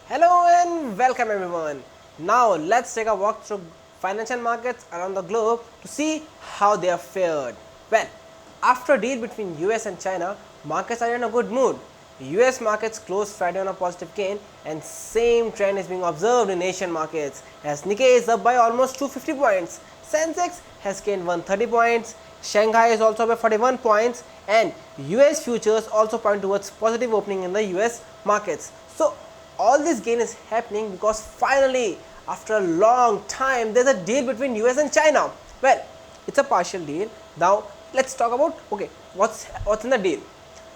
Hello and welcome everyone. Now let's take a walk through financial markets around the globe to see how they are fared. Well, after a deal between US and China, markets are in a good mood. US markets closed Friday on a positive gain and same trend is being observed in Asian markets as Nikkei is up by almost 250 points. Sensex has gained 130 points. Shanghai is also up by 41 points and US futures also point towards positive opening in the US markets. So all this gain is happening because finally after a long time there's a deal between US and China. Well, it's a partial deal. Now let's talk about what's in the deal.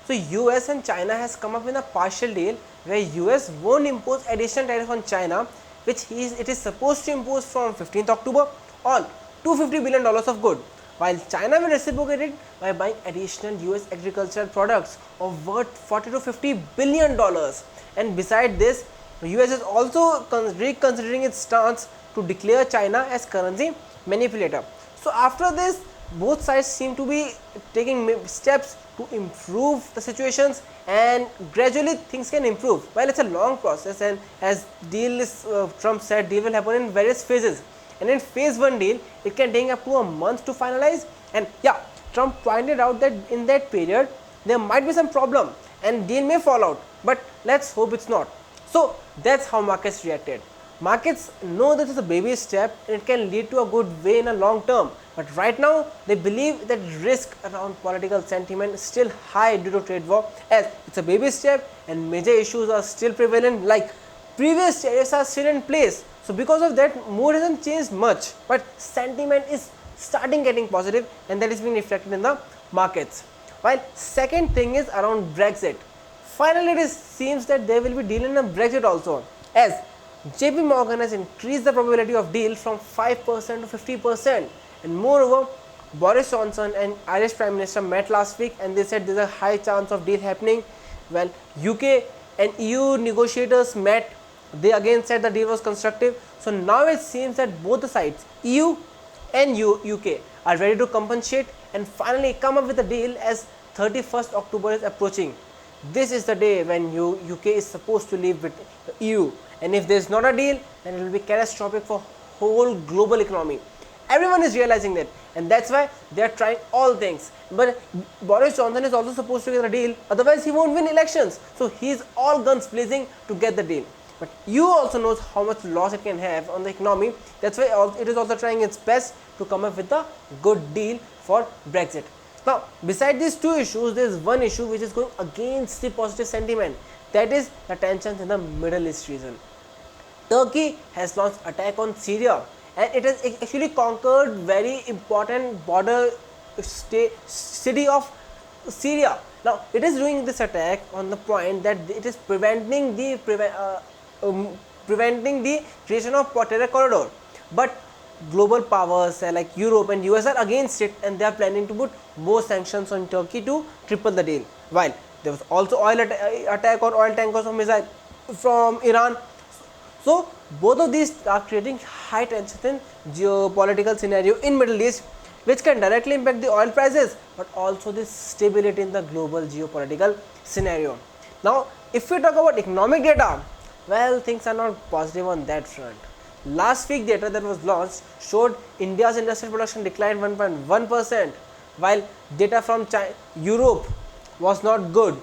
So US and China has come up with a partial deal where US won't impose additional tariff on China, which it is supposed to impose from 15th October on $250 billion of good, while China will reciprocate it by buying additional US agricultural products of worth $40 to $50 billion. And beside this, the US is also reconsidering its stance to declare China as currency manipulator. So after this, both sides seem to be taking steps to improve the situations and gradually things can improve. Well, it's a long process and as Trump said, deal will happen in various phases. And in phase 1 deal, it can take up to a month to finalize. And yeah, Trump pointed out that in that period, there might be some problem and deal may fall out. But let's hope it's not. So that's how markets reacted. Markets know this is a baby step and it can lead to a good way in a long term. But right now, they believe that risk around political sentiment is still high due to trade war as it's a baby step and major issues are still prevalent like previous tariffs are still in place. So because of that, mood hasn't changed much, but sentiment is starting getting positive and that is being reflected in the markets. While second thing is around Brexit. Finally, it seems that there will be deal in a Brexit also as JP Morgan has increased the probability of deal from 5% to 50%. And moreover, Boris Johnson and Irish Prime Minister met last week and they said there's a high chance of deal happening. Well, UK and EU negotiators met. They again said the deal was constructive. So now it seems that both the sides, EU and UK, are ready to compensate and finally come up with a deal as 31st October is approaching. This is the day when UK is supposed to leave with EU, and if there is not a deal, then it will be catastrophic for whole global economy. Everyone is realizing that, and that's why they are trying all things. But Boris Johnson is also supposed to get a deal, otherwise he won't win elections. So he is all guns blazing to get the deal. But EU also knows how much loss it can have on the economy. That's why it is also trying its best to come up with a good deal for Brexit. Now, beside these two issues, there is one issue which is going against the positive sentiment. That is the tensions in the Middle East region. Turkey has launched attack on Syria and it has actually conquered very important border city of Syria. Now, it is doing this attack on the point that it is preventing the creation of terror corridor. But global powers like Europe and US are against it and they are planning to put more sanctions on Turkey to triple the deal. While there was also oil attack on oil tankers of missile from Iran. So both of these are creating high tension in geopolitical scenario in Middle East, which can directly impact the oil prices but also the stability in the global geopolitical scenario. Now if we talk about economic data, well, things are not positive on that front. Last week data that was launched showed India's industrial production declined 1.1%, while data from Europe was not good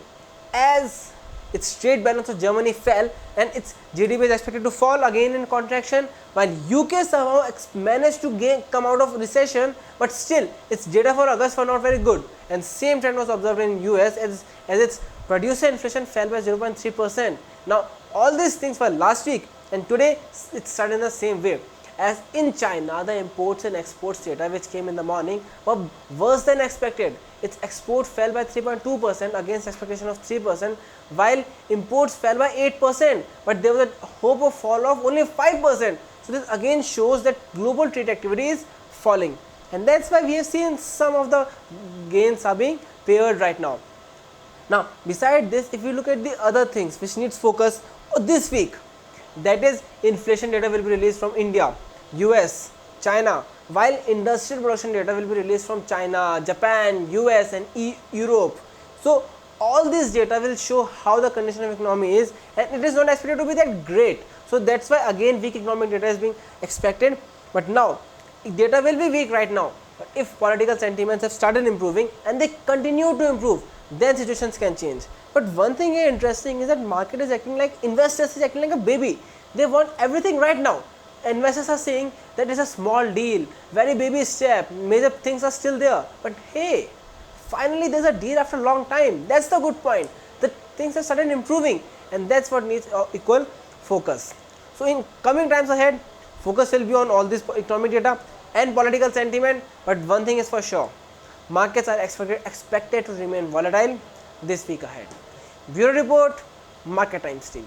as its trade balance of Germany fell and its GDP is expected to fall again in contraction, while UK somehow managed to come out of recession, but still its data for August were not very good, and same trend was observed in US as its producer inflation fell by 0.3%. Now all these things were last week and today it started in the same way. As in China, the imports and exports data which came in the morning were worse than expected. Its export fell by 3.2% against expectation of 3%, while imports fell by 8%, but there was a hope of fall of only 5%. So this again shows that global trade activity is falling, and that's why we have seen some of the gains are being paired right now. Now, beside this, if you look at the other things which needs focus this week, that is inflation data will be released from India, US, China, while industrial production data will be released from China, Japan, US and Europe. So all this data will show how the condition of economy is, and it is not expected to be that great. So that's why again weak economic data is being expected. But now data will be weak right now, but if political sentiments have started improving and they continue to improve, then situations can change. But one thing here interesting is that market is acting like, investors is acting like a baby. They want everything right now. Investors are saying that it's a small deal, very baby step, major things are still there. But hey, finally there's a deal after a long time. That's the good point. The things have started improving, and that's what needs equal focus. So in coming times ahead, focus will be on all this economic data and political sentiment. But one thing is for sure, markets are expected to remain volatile this week ahead. Bureau Report, Market Times TV.